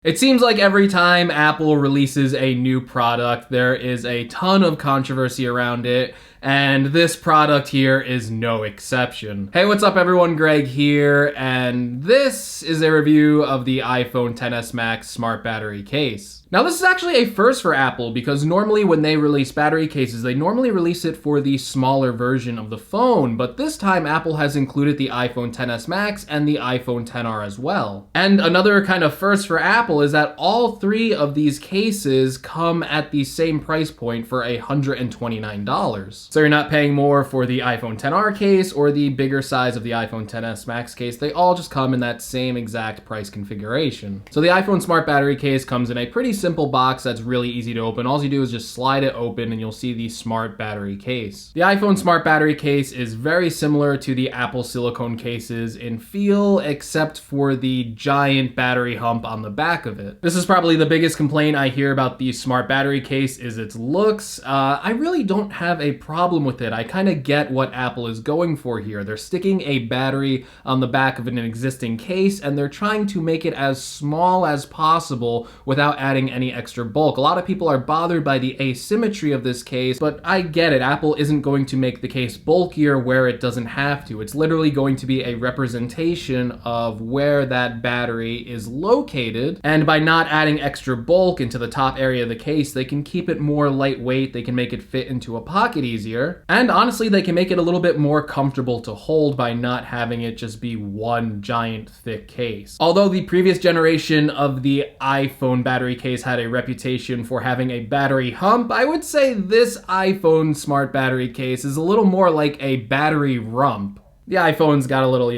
It seems like every time Apple releases a new product, there is a ton of controversy around it, and this product here is no exception. Hey, what's up everyone? Greg here, and this is a review of the iPhone XS Max smart battery case. Now this is actually a first for Apple because normally when they release battery cases, they normally release it for the smaller version of the phone, but this time Apple has included the iPhone XS Max and the iPhone XR as well. And another kind of first for Apple is that all three of these cases come at the same price point for $129. So you're not paying more for the iPhone XR case or the bigger size of the iPhone XS Max case. They all just come in that same exact price configuration. So the iPhone smart battery case comes in a pretty simple box that's really easy to open. All you do is just slide it open and you'll see the smart battery case. The iPhone smart battery case is very similar to the Apple silicone cases in feel, except for the giant battery hump on the back of it. This is probably the biggest complaint I hear about the smart battery case is its looks. I really don't have a problem with it. I kind of get what Apple is going for here. They're sticking a battery on the back of an existing case and they're trying to make it as small as possible without adding any extra bulk. A lot of people are bothered by the asymmetry of this case, but I get it. Apple isn't going to make the case bulkier where it doesn't have to. It's literally going to be a representation of where that battery is located, and by not adding extra bulk into the top area of the case, they can keep it more lightweight, they can make it fit into a pocket easier, and honestly, they can make it a little bit more comfortable to hold by not having it just be one giant thick case. Although the previous generation of the iPhone battery case had a reputation for having a battery hump, I would say this iPhone smart battery case is a little more like a battery rump. The iPhone's got a little,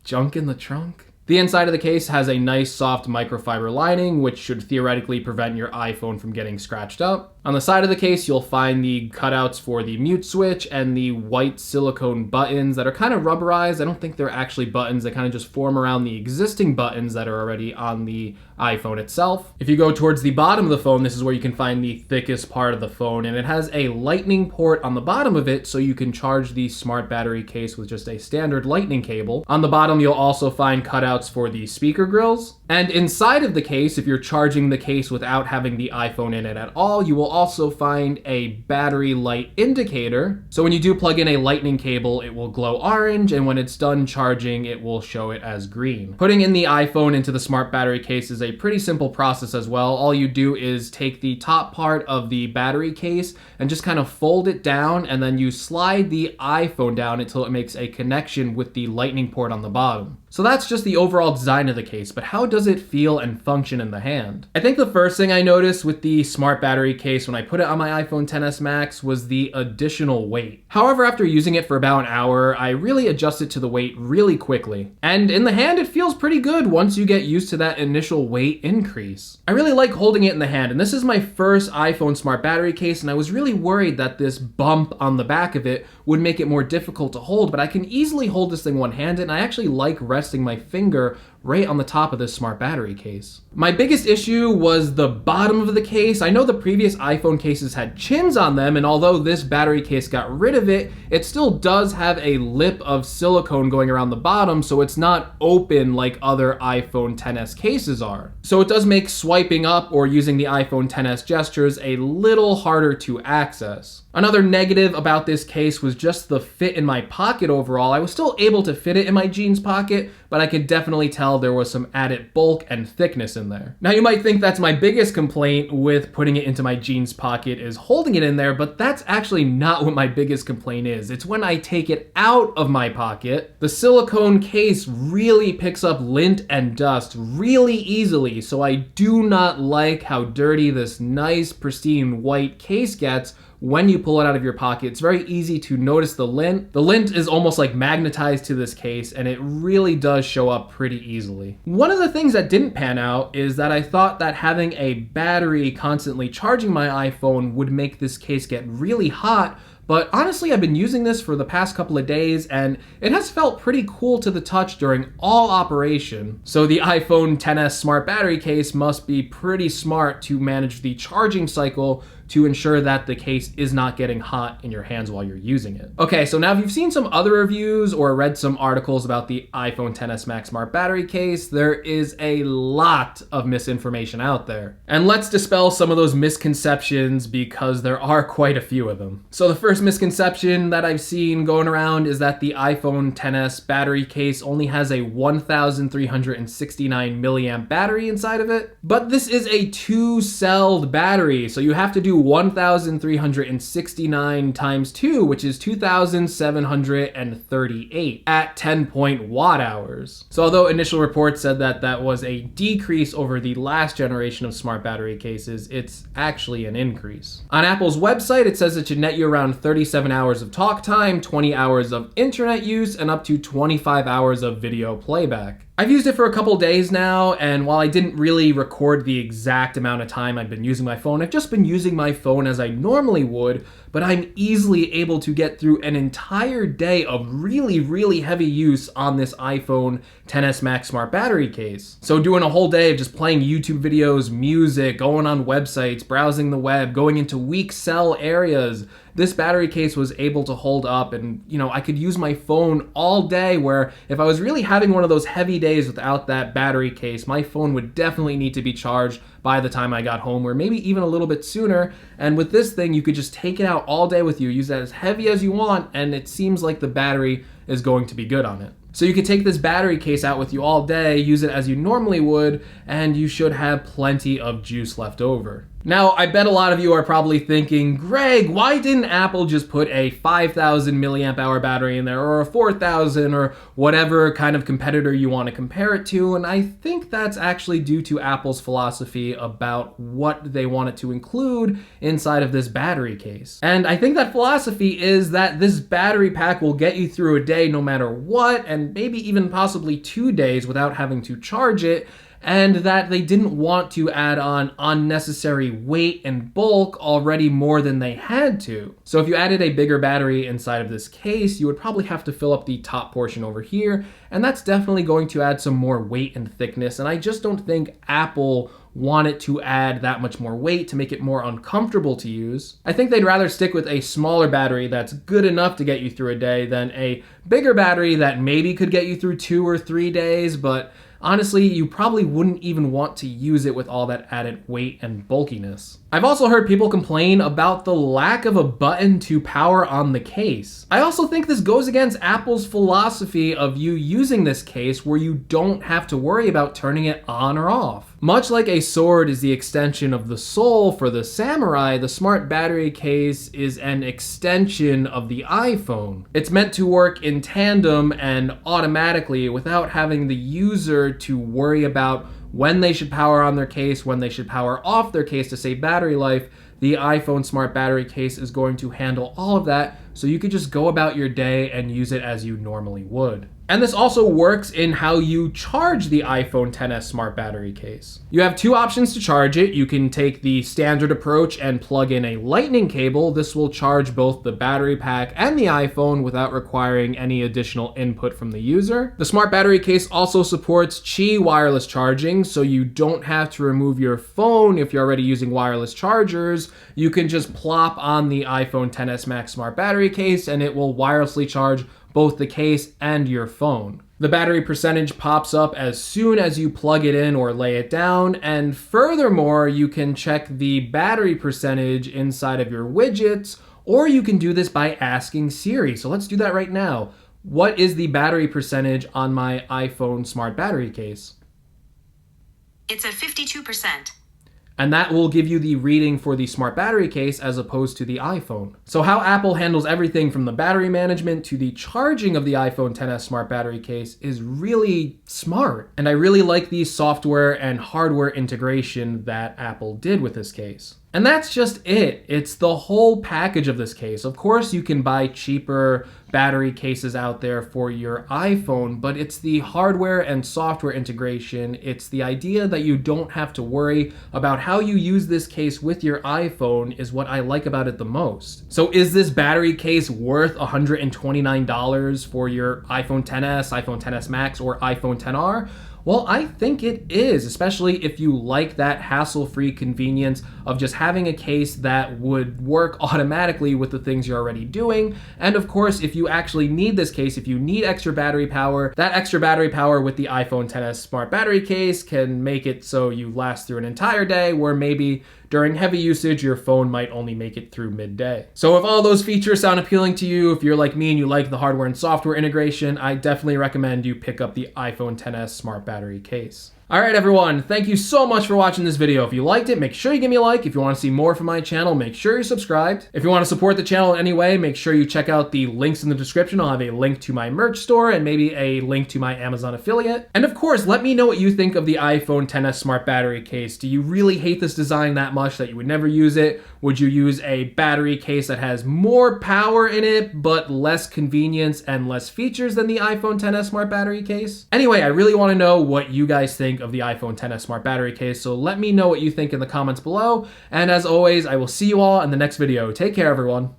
junk in the trunk. The inside of the case has a nice soft microfiber lining, which should theoretically prevent your iPhone from getting scratched up. On the side of the case, you'll find the cutouts for the mute switch and the white silicone buttons that are kind of rubberized. I don't think they're actually buttons. They kind of just form around the existing buttons that are already on the iPhone itself. If you go towards the bottom of the phone, this is where you can find the thickest part of the phone, and it has a lightning port on the bottom of it so you can charge the smart battery case with just a standard lightning cable. On the bottom, you'll also find cutouts for the speaker grills. And inside of the case, if you're charging the case without having the iPhone in it at all, you will also find a battery light indicator. So when you do plug in a lightning cable, it will glow orange, and when it's done charging, it will show it as green. Putting in the iPhone into the smart battery case is a pretty simple process as well. All you do is take the top part of the battery case and just kind of fold it down, and then you slide the iPhone down until it makes a connection with the lightning port on the bottom. So that's just the overall design of the case, but how does it feel and function in the hand? I think the first thing I noticed with the smart battery case when I put it on my iPhone XS Max was the additional weight. However, after using it for about an hour, I really adjusted to the weight really quickly. And in the hand, it feels pretty good once you get used to that initial weight increase. I really like holding it in the hand, and this is my first iPhone smart battery case, and I was really worried that this bump on the back of it would make it more difficult to hold, but I can easily hold this thing one-handed, and I actually like resting my finger right on the top of this smart battery case. My biggest issue was the bottom of the case. I know the previous iPhone cases had chins on them, and although this battery case got rid of it, it still does have a lip of silicone going around the bottom, so it's not open like other iPhone XS cases are. So it does make swiping up or using the iPhone XS gestures a little harder to access. Another negative about this case was just the fit in my pocket overall. I was still able to fit it in my jeans pocket, but I could definitely tell there was some added bulk and thickness in there. Now you might think that's my biggest complaint with putting it into my jeans pocket is holding it in there, but that's actually not what my biggest complaint is. It's when I take it out of my pocket. The silicone case really picks up lint and dust really easily, so I do not like how dirty this nice pristine white case gets when you pull it out of your pocket. It's very easy to notice the lint. The lint is almost like magnetized to this case, and it really does show up pretty easily. One of the things that didn't pan out is that I thought that having a battery constantly charging my iPhone would make this case get really hot, but honestly, I've been using this for the past couple of days, and it has felt pretty cool to the touch during all operation. So the iPhone XS smart battery case must be pretty smart to manage the charging cycle to ensure that the case is not getting hot in your hands while you're using it. Okay, so now if you've seen some other reviews or read some articles about the iPhone XS Max Smart Battery case, there is a lot of misinformation out there. And let's dispel some of those misconceptions because there are quite a few of them. So the first misconception that I've seen going around is that the iPhone XS battery case only has a 1,369 milliamp battery inside of it. But this is a 2-celled battery, so you have to do 1,369 times 2, which is 2,738 at 10 watt hours. So although initial reports said that that was a decrease over the last generation of smart battery cases, it's actually an increase. On Apple's website, it says it should net you around 37 hours of talk time, 20 hours of internet use, and up to 25 hours of video playback. I've used it for a couple days now, and while I didn't really record the exact amount of time I've been using my phone, I've just been using my phone as I normally would, but I'm easily able to get through an entire day of really heavy use on this iPhone XS Max Smart Battery case. So doing a whole day of just playing YouTube videos, music, going on websites, browsing the web, going into weak cell areas, this battery case was able to hold up, and I could use my phone all day, where if I was really having one of those heavy days without that battery case, my phone would definitely need to be charged by the time I got home, or maybe even a little bit sooner. And with this thing, you could just take it out all day with you, use that as heavy as you want, and it seems like the battery is going to be good on it. So you could take this battery case out with you all day, use it as you normally would, and you should have plenty of juice left over. Now, I bet a lot of you are probably thinking, Greg, why didn't Apple just put a 5,000 milliamp hour battery in there, or a 4,000, or whatever kind of competitor you want to compare it to? And I think that's actually due to Apple's philosophy about what they wanted to include inside of this battery case. And I think that philosophy is that this battery pack will get you through a day no matter what, and maybe even possibly 2 days without having to charge it, and that they didn't want to add on unnecessary weight and bulk already more than they had to. So if you added a bigger battery inside of this case, you would probably have to fill up the top portion over here, and that's definitely going to add some more weight and thickness, and I just don't think Apple wanted to add that much more weight to make it more uncomfortable to use. I think they'd rather stick with a smaller battery that's good enough to get you through a day than a bigger battery that maybe could get you through 2 or 3 days, but honestly, you probably wouldn't even want to use it with all that added weight and bulkiness. I've also heard people complain about the lack of a button to power on the case. I also think this goes against Apple's philosophy of you using this case where you don't have to worry about turning it on or off. Much like a sword is the extension of the soul for the samurai, the smart battery case is an extension of the iPhone. It's meant to work in tandem and automatically without having the user to worry about when they should power on their case, when they should power off their case to save battery life. The iPhone smart battery case is going to handle all of that, so you could just go about your day and use it as you normally would. And this also works in how you charge the iPhone XS smart battery case. You have 2 options to charge it. You can take the standard approach and plug in a lightning cable. This will charge both the battery pack and the iPhone without requiring any additional input from the user. The smart battery case also supports Qi wireless charging, so you don't have to remove your phone if you're already using wireless chargers. You can just plop on the iPhone XS Max smart battery case and it will wirelessly charge both the case and your phone. The battery percentage pops up as soon as you plug it in or lay it down, and furthermore, you can check the battery percentage inside of your widgets, or you can do this by asking Siri. So let's do that right now. What is the battery percentage on my iPhone smart battery case? It's at 52%. And that will give you the reading for the smart battery case as opposed to the iPhone. So how Apple handles everything from the battery management to the charging of the iPhone XS smart battery case is really smart. And I really like the software and hardware integration that Apple did with this case. And that's just it. It's the whole package of this case. Of course, you can buy cheaper battery cases out there for your iPhone, but it's the hardware and software integration. It's the idea that you don't have to worry about how you use this case with your iPhone is what I like about it the most. So is this battery case worth $129 for your iPhone XS, iPhone XS Max, or iPhone XR? Well, I think it is, especially if you like that hassle-free convenience of just having a case that would work automatically with the things you're already doing. And of course, if you actually need this case, if you need extra battery power, that extra battery power with the iPhone XS smart battery case can make it so you last through an entire day, where maybe during heavy usage, your phone might only make it through midday. So if all those features sound appealing to you, if you're like me and you like the hardware and software integration, I definitely recommend you pick up the iPhone XS smart battery case. All right, everyone, thank you so much for watching this video. If you liked it, make sure you give me a like. If you want to see more from my channel, make sure you're subscribed. If you want to support the channel in any way, make sure you check out the links in the description. I'll have a link to my merch store and maybe a link to my Amazon affiliate. And of course, let me know what you think of the iPhone XS smart battery case. Do you really hate this design that much that you would never use it? Would you use a battery case that has more power in it, but less convenience and less features than the iPhone XS smart battery case? Anyway, I really want to know what you guys think of the iPhone XS smart battery case, so let me know what you think in the comments below. And as always, I will see you all in the next video. Take care, everyone.